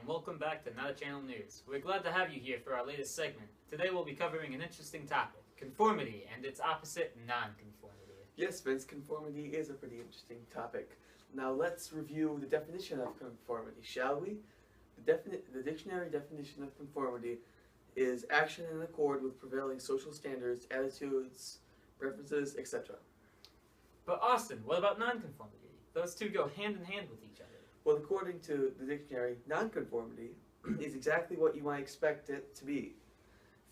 and welcome back to Not a Channel News. We're glad to have you here for our latest segment. Today we'll be covering an interesting topic, conformity and its opposite, non-conformity. Yes, Vince, conformity is a pretty interesting topic. Now let's review the definition of conformity, shall we? The dictionary definition of conformity is action in accord with prevailing social standards, attitudes, preferences, etc. But Austin, what about non-conformity? Those two go hand in hand with each other. Well, according to the dictionary, nonconformity is exactly what you might expect it to be.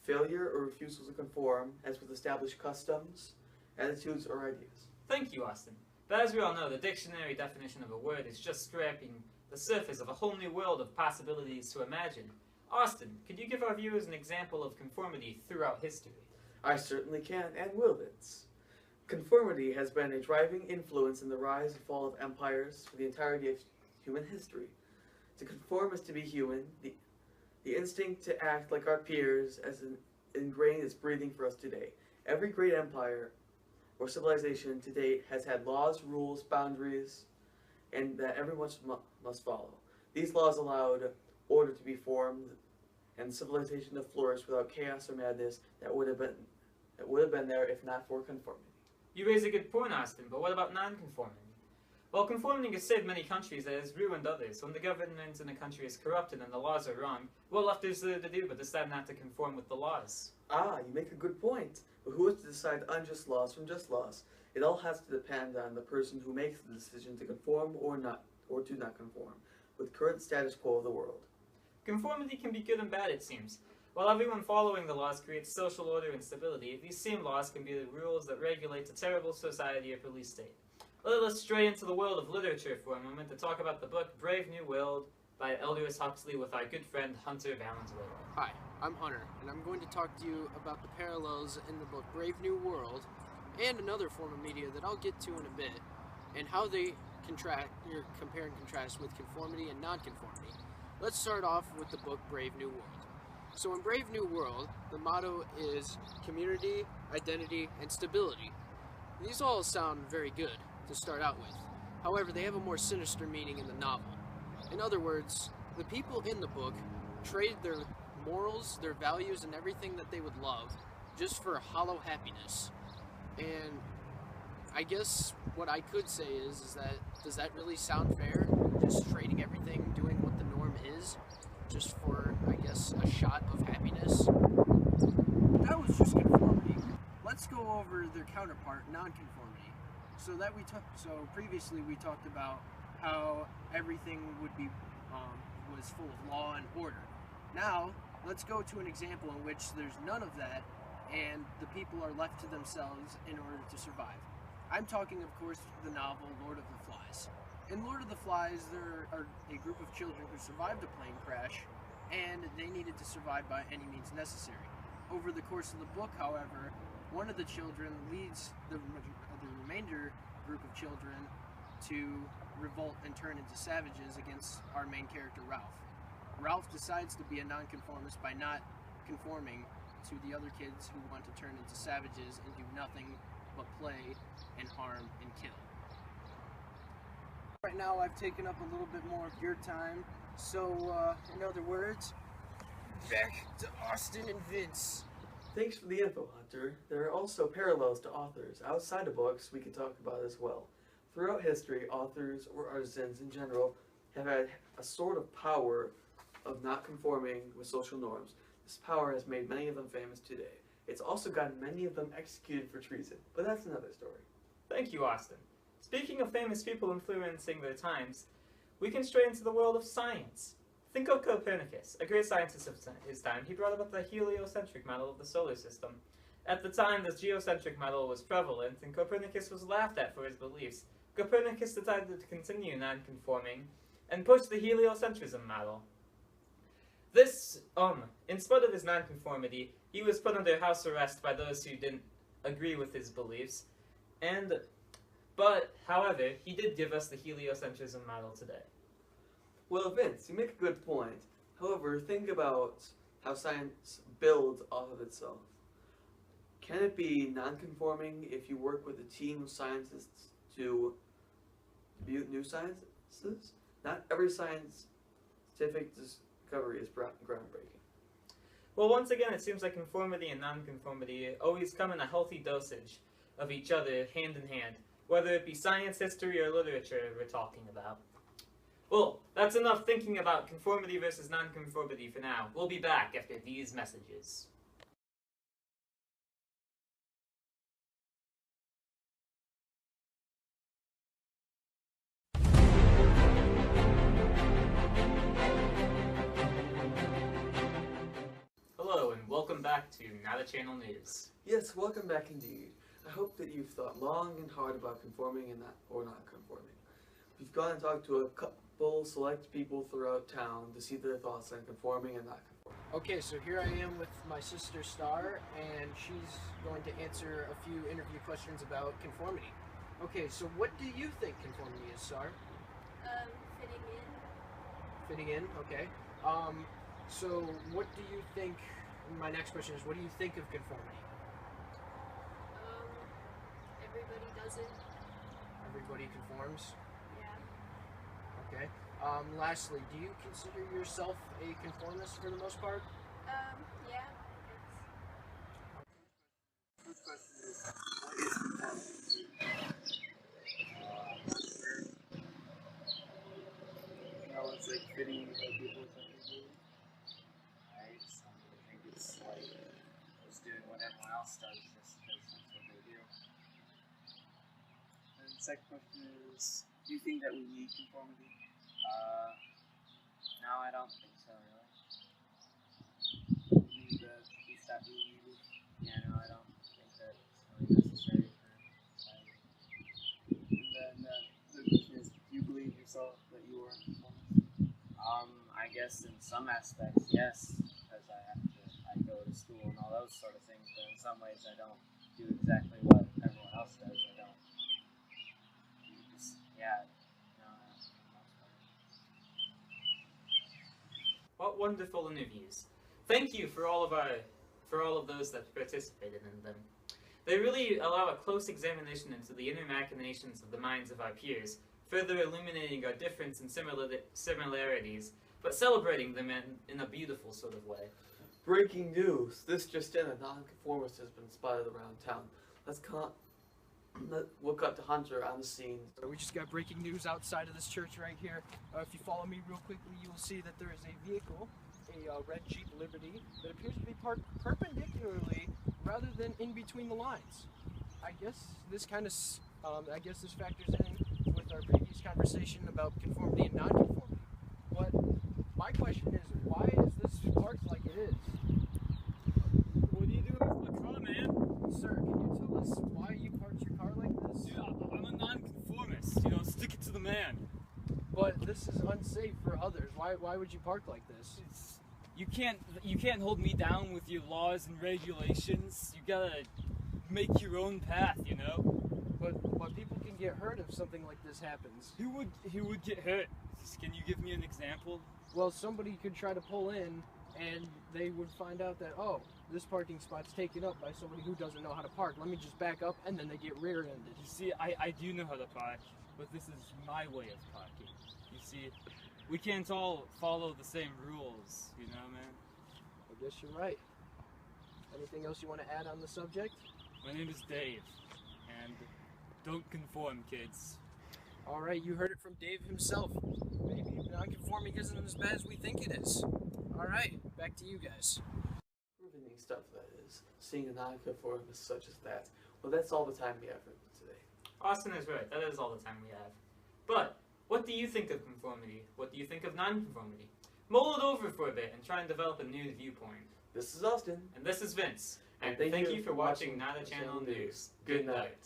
Failure or refusal to conform as with established customs, attitudes, or ideas. Thank you, Austin. But as we all know, the dictionary definition of a word is just scraping the surface of a whole new world of possibilities to imagine. Austin, could you give our viewers an example of conformity throughout history? I certainly can and will, Vince. Conformity has been a driving influence in the rise and fall of empires for the entirety of human history. To conform is to be human. The instinct to act like our peers as ingrained is breathing for us today. Every great empire or civilization to date has had laws, rules, boundaries, and that everyone must follow. These laws allowed order to be formed and civilization to flourish without chaos or madness that would have been there if not for conformity. You raise a good point, Austin, but what about non-conforming? While conforming has saved many countries, it has ruined others. When the government in a country is corrupted and the laws are wrong, what left is there to do but decide not to conform with the laws? Ah, you make a good point. But who is to decide unjust laws from just laws? It all has to depend on the person who makes the decision to conform or to not conform with current status quo of the world. Conformity can be good and bad, it seems. While everyone following the laws creates social order and stability, these same laws can be the rules that regulate a terrible society or police state. Let us stray into the world of literature for a moment to talk about the book Brave New World by Aldous Huxley with our good friend Hunter Valenzuela. Hi, I'm Hunter, and I'm going to talk to you about the parallels in the book Brave New World and another form of media that I'll get to in a bit, and how they compare and contrast with conformity and non-conformity. Let's start off with the book Brave New World. So in Brave New World, the motto is community, identity, and stability. These all sound very good to start out with. However, they have a more sinister meaning in the novel. In other words, the people in the book trade their morals, their values, and everything that they would love just for hollow happiness. And I guess what I could say is that, does that really sound fair? Just trading everything, doing what the norm is, just for, I guess, a shot of happiness? That was just conformity. Let's go over their counterpart, non-conformity. So previously we talked about how everything would be was full of law and order. Now let's go to an example in which there's none of that, and the people are left to themselves in order to survive. I'm talking, of course, the novel Lord of the Flies. In Lord of the Flies, there are a group of children who survived a plane crash, and they needed to survive by any means necessary. Over the course of the book, however, one of the children leads the remainder group of children to revolt and turn into savages against our main character, Ralph. Ralph decides to be a nonconformist by not conforming to the other kids who want to turn into savages and do nothing but play and harm and kill. Right now I've taken up a little bit more of your time, so in other words, back to Austin and Vince. Thanks for the info, Hunter. There are also parallels to authors outside of books we can talk about as well. Throughout history, authors or artisans in general have had a sort of power of not conforming with social norms. This power has made many of them famous today. It's also gotten many of them executed for treason, but that's another story. Thank you, Austin. Speaking of famous people influencing their times, we can stray into the world of science. Think of Copernicus, a great scientist of his time. He brought about the heliocentric model of the solar system. At the time, the geocentric model was prevalent, and Copernicus was laughed at for his beliefs. Copernicus decided to continue non-conforming and push the heliocentrism model. This, in spite of his non-conformity, he was put under house arrest by those who didn't agree with his beliefs, but, however, he did give us the heliocentrism model today. Well, Vince, you make a good point. However, think about how science builds off of itself. Can it be non-conforming if you work with a team of scientists to build new sciences? Not every science scientific discovery is groundbreaking. Well, once again, it seems like conformity and nonconformity always come in a healthy dosage of each other, hand in hand, whether it be science, history, or literature we're talking about. Well, that's enough thinking about conformity versus nonconformity for now. We'll be back after these messages. Hello, and welcome back to Nada Channel News. Yes, welcome back indeed. I hope that you've thought long and hard about conforming and not conforming. We've gone and talked to a couple select people throughout town to see their thoughts on conforming and not conforming. Okay, so here I am with my sister Star, and she's going to answer a few interview questions about conformity. Okay, so what do you think conformity is, Star? Fitting in. Fitting in, okay. So what do you think, my next question is, what do you think of conformity? Everybody does it. Everybody conforms? Yeah. Okay. Lastly, do you consider yourself a conformist for the most part? Yeah. First question is, what is conformity? It's like fitting other people with other people. Right? Some people think it's like just doing what everyone else does just because that's what they do. And the second question is, do you think that we need conformity? No, I don't think so, really. You need the piece that we needed? Yeah, no, I don't think that it's really necessary for society. And then the question is, do you believe yourself that you are a conformist? I guess in some aspects, yes, because I go to school and all those sort of things, but in some ways I don't do exactly what everyone else does. I don't. Just, yeah, no, for the most part. What wonderful interviews. Thank you for all of those that participated in them. They really allow a close examination into the inner machinations of the minds of our peers, further illuminating our difference and similarities, but celebrating them in a beautiful sort of way. Breaking news! This just in, a nonconformist has been spotted around town. We'll cut to Hunter on the scene. We just got breaking news outside of this church right here. If you follow me real quickly, you will see that there is a vehicle, a red Jeep Liberty, that appears to be parked perpendicularly rather than in between the lines. I guess this factors in with our previous conversation about conformity and non-conformity. But my question is, why is this parked like it is? What are you doing with my car, man? Sir, can you tell us why you parked your car like this? Dude, I'm a nonconformist. Stick it to the man. But this is unsafe for others. Why would you park like this? You can't hold me down with your laws and regulations. You gotta make your own path, But people can get hurt if something like this happens. Who would get hurt? Can you give me an example? Well, somebody could try to pull in and they would find out that, oh, this parking spot's taken up by somebody who doesn't know how to park. Let me just back up, and then they get rear-ended. You see, I do know how to park, but this is my way of parking. You see, we can't all follow the same rules, man? I guess you're right. Anything else you want to add on the subject? My name is Dave, and don't conform, kids. All right, you heard it from Dave himself. Maybe non-conforming isn't as bad as we think it is. All right, back to you guys. Riveting stuff, that is. Seeing a nonconformist such as that. Well, that's all the time we have for today. Austin is right. That is all the time we have. But what do you think of conformity? What do you think of nonconformity? Mull it over for a bit and try and develop a new viewpoint. This is Austin. And this is Vince. And Thank thank you you for watching Nada Channel News. Good night.